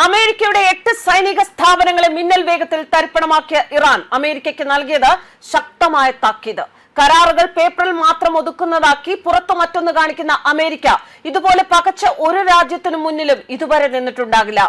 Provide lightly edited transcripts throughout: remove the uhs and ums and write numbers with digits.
അമേരിക്കയുടെ 8 സൈനിക സ്ഥാപനങ്ങളെ മിന്നൽ വേഗത്തിൽ തരിപ്പണമാക്കിയ ഇറാൻ അമേരിക്കയ്ക്ക് നൽകിയത് ശക്തമായ താക്കീത്. കരാറുകൾ പേപ്പറിൽ മാത്രം ഒതുക്കുന്നതാക്കി പുറത്തു മറ്റൊന്ന് കാണിക്കുന്ന അമേരിക്ക ഇതുപോലെ പകച്ച ഒരു രാജ്യത്തിനു മുന്നിലും ഇതുവരെ നിന്നിട്ടുണ്ടാകില്ല.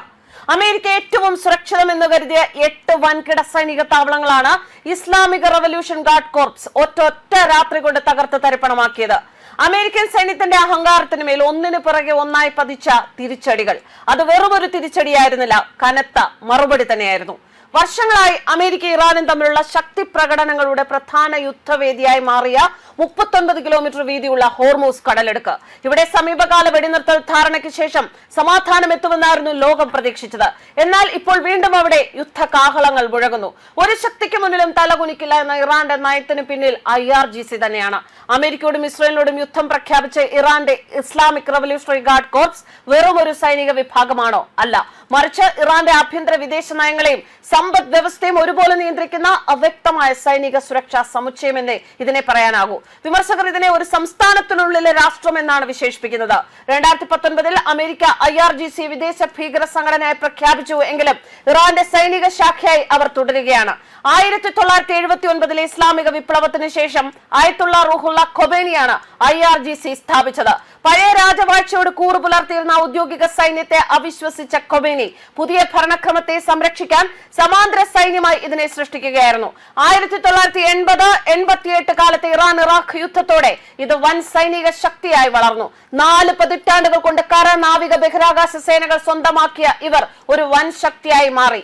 അമേരിക്ക ഏറ്റവും സുരക്ഷിതമെന്ന് കരുതിയ 8 വൻകിട സൈനിക താവളങ്ങളാണ് ഇസ്ലാമിക് റവല്യൂഷൻ ഗാർഡ് കോർപ്സ് ഒറ്റ രാത്രി കൊണ്ട് തകർത്ത് തരിപ്പണമാക്കിയത്. അമേരിക്കൻ സൈന്യത്തിന്റെ അഹങ്കാരത്തിന് മേൽ ഒന്നിനു പിറകെ ഒന്നായി പതിച്ച തിരിച്ചടികൾ അത് വെറുമൊരു തിരിച്ചടിയായിരുന്നില്ല, കനത്ത മറുപടി തന്നെയായിരുന്നു. വർഷങ്ങളായി അമേരിക്ക ഇറാനും തമ്മിലുള്ള ശക്തി പ്രകടനങ്ങളുടെ പ്രധാന യുദ്ധവേദിയായി മാറിയ 39 കിലോമീറ്റർ വീതിയുള്ള ഹോർമൂസ് കടലെടുക്ക്. ഇവിടെ സമീപകാല വെടിനിർത്തൽ ധാരണയ്ക്ക് ശേഷം സമാധാനം എത്തുമെന്നായിരുന്നു ലോകം പ്രതീക്ഷിച്ചത്. എന്നാൽ ഇപ്പോൾ വീണ്ടും അവിടെ യുദ്ധ കാഹളങ്ങൾ മുഴങ്ങുന്നു. ഒരു ശക്തിക്ക് മുന്നിലും തലകുനിക്കില്ല എന്ന ഇറാന്റെ നയത്തിന് പിന്നിൽ IRGC തന്നെയാണ്. അമേരിക്കയോടും ഇസ്രയേലിനോടും യുദ്ധം പ്രഖ്യാപിച്ച ഇറാന്റെ ഇസ്ലാമിക് റവല്യൂഷണറി ഗാർഡ് കോർപ്സ് വെറും ഒരു സൈനിക വിഭാഗമാണോ? അല്ല, മറിച്ച് ഇറാന്റെ ആഭ്യന്തര വിദേശ നയങ്ങളെയും സമ്പദ് വ്യവസ്ഥയും ഒരുപോലെ നിയന്ത്രിക്കുന്ന അവ്യക്തമായ സൈനിക സുരക്ഷാ സമുച്ചയമെന്നേ ഇതിനെ പറയാനാകൂ. വിമർശകർ ഇതിനെ ഒരു സംസ്ഥാനത്തിനുള്ളിലെ രാഷ്ട്രം എന്നാണ് വിശേഷിപ്പിക്കുന്നത്. 2019 അമേരിക്ക IRGC വിദേശ ഭീകര സംഘടനയായി പ്രഖ്യാപിച്ചു എങ്കിലും ഇറാന്റെ സൈനിക ശാഖയായി അവർ തുടരുകയാണ്. 1979 ഇസ്ലാമിക വിപ്ലവത്തിന് ശേഷം ആയത്തുള്ള റൂഹുള്ള ഖൊമേനിയാണ് IRGC സ്ഥാപിച്ചത്. പഴയ രാജവാഴ്ചയോട് കൂറു പുലർത്തിയിരുന്ന ഔദ്യോഗിക സൈന്യത്തെ അവിശ്വസിച്ച ഖൊമേനി പുതിയ ഭരണക്രമത്തെ സംരക്ഷിക്കാൻ സമാന്തര സൈന്യമായി ഇതിനെ സൃഷ്ടിക്കുകയായിരുന്നു. 1980-88 കാലത്തെ ഇറാൻ-ഇറാഖ് യുദ്ധത്തോടെ ഇത് വൻ സൈനിക ശക്തിയായി വളർന്നു. 4 പതിറ്റാണ്ടുകൾ കൊണ്ട് കര, നാവിക, ബഹിരാകാശ സേനകൾ സ്വന്തമാക്കിയ ഇവർ ഒരു വൻ ശക്തിയായി മാറി.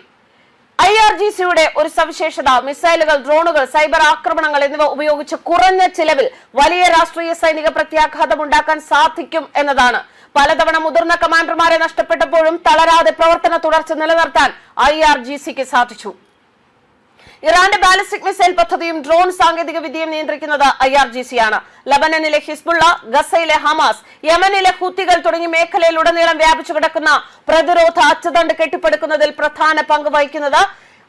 IRGCയുടെ ഒരു സവിശേഷത മിസൈലുകൾ, ഡ്രോണുകൾ, സൈബർ ആക്രമണങ്ങൾ എന്നിവ ഉപയോഗിച്ച് കുറഞ്ഞ ചിലവിൽ വലിയ രാഷ്ട്രീയ സൈനിക പ്രത്യാഘാതം ഉണ്ടാക്കാൻ സാധിക്കും എന്നതാണ്. പലതവണ മുതിർന്ന കമാൻഡർമാരെ നഷ്ടപ്പെട്ടപ്പോഴും തളരാതെ പ്രവർത്തന തുടർച്ച നിലനിർത്താൻ IRGCക്ക് സാധിച്ചു. ഇറാന്റെ ബാലിസ്റ്റിക് മിസൈൽ പദ്ധതിയും ഡ്രോൺ സാങ്കേതിക വിദ്യയും നിയന്ത്രിക്കുന്നത് IRGC ആണ്. ലബനനിലെ ഹിസ്ബുള്ള, ഗസയിലെ ഹമാസ്, യമനിലെ ഹൂത്തികൾ തുടങ്ങി മേഖലയിലുടനീളം വ്യാപിച്ചു കിടക്കുന്ന പ്രതിരോധ അച്ചുതണ്ട് കെട്ടിപ്പടുക്കുന്നതിൽ പ്രധാന പങ്ക് വഹിക്കുന്നത്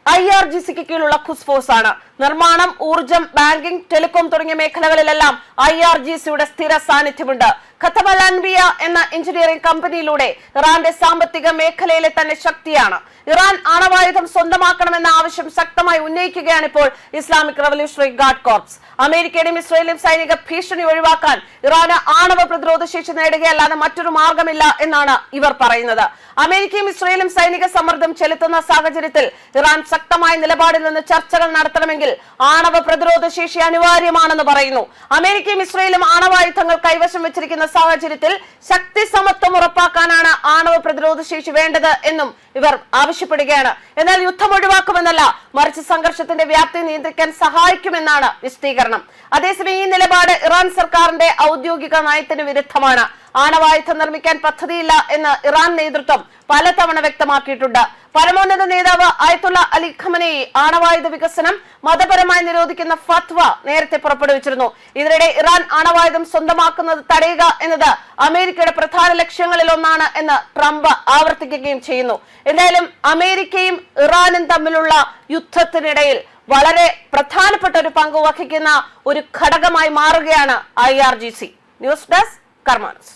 IRGCക്ക് കീഴിലുള്ള ഖുദ്സ് ഫോഴ്സ് ആണ്. നിർമ്മാണം, ഊർജം, ബാങ്കിംഗ്, ടെലികോം തുടങ്ങിയ മേഖലകളിലെല്ലാം IRGCയുടെ സ്ഥിര സാന്നിധ്യമുണ്ട്. ഖത്തം അൽ അൻബിയ എന്ന എഞ്ചിനീയറിംഗ് കമ്പനിയിലൂടെ ഇറാന്റെ സാമ്പത്തിക മേഖലയിലെ തന്നെ ശക്തിയാണ്. ഇറാൻ ആണവായുധം സ്വന്തമാക്കണമെന്ന ആവശ്യം ശക്തമായി ഉന്നയിക്കുകയാണ് ഇപ്പോൾ ഇസ്ലാമിക് റവല്യൂഷണറി ഗാർഡ് കോർപ്സ്. അമേരിക്കയുടെയും ഇസ്രയേലിലും സൈനിക ഭീഷണി ഒഴിവാക്കാൻ ഇറാന് ആണവ പ്രതിരോധ ശേഷി നേടുകയല്ലാതെ മറ്റൊരു മാർഗമില്ല എന്നാണ് ഇവർ പറയുന്നത്. അമേരിക്കയും ഇസ്രയേലും സൈനിക സമ്മർദ്ദം ചെലുത്തുന്ന സാഹചര്യത്തിൽ ഇറാൻ ശക്തമായ നിലപാടിൽ നിന്ന് ചർച്ചകൾ നടത്തണമെങ്കിൽ ആണവ പ്രതിരോധ ശേഷി അനിവാര്യമാണെന്ന് പറയുന്നു. അമേരിക്കയും ഇസ്രയേലും ആണവായുധങ്ങൾ കൈവശം വെച്ചിരിക്കുന്ന സാഹചര്യത്തിൽ ശക്തി സമത്വം ഉറപ്പാക്കാനാണ് ആണവ പ്രതിരോധ ശേഷി വേണ്ടത് എന്നും ഇവർ ആവശ്യപ്പെടുകയാണ്. എന്നാൽ യുദ്ധം ഒഴിവാക്കുമെന്നല്ല, മറിച്ച് സംഘർഷത്തിന്റെ വ്യാപ്തി നിയന്ത്രിക്കാൻ സഹായിക്കുമെന്നാണ് വിശദീകരണം. അതേസമയം ഈ നിലപാട് ഇറാൻ സർക്കാരിന്റെ ഔദ്യോഗിക നയത്തിന് വിരുദ്ധമാണ്. ആണവായുധം നിർമ്മിക്കാൻ പദ്ധതിയില്ല എന്ന് ഇറാൻ നേതൃത്വം പലതവണ വ്യക്തമാക്കിയിട്ടുണ്ട്. പരമോന്നത നേതാവ് ആയത്തുള്ള അലി ഖമനേയി ആണവായുധ വികസനം മതപരമായി നിരോധിക്കുന്ന ഫത്വ നേരത്തെ പുറപ്പെടുവിച്ചിരുന്നു. ഇതിനിടെ ഇറാൻ ആണവായുധം സ്വന്തമാക്കുന്നത് തടയുക എന്നത് അമേരിക്കയുടെ പ്രധാന ലക്ഷ്യങ്ങളിൽ ഒന്നാണ് എന്ന് ട്രംപ് ആവർത്തിക്കുകയും ചെയ്യുന്നു. എന്തായാലും അമേരിക്കയും ഇറാനും തമ്മിലുള്ള യുദ്ധത്തിനിടയിൽ വളരെ പ്രധാനപ്പെട്ട ഒരു പങ്ക് വഹിക്കുന്ന ഒരു ഘടകമായി മാറുകയാണ് IRGC. News desk കർമാനസ്.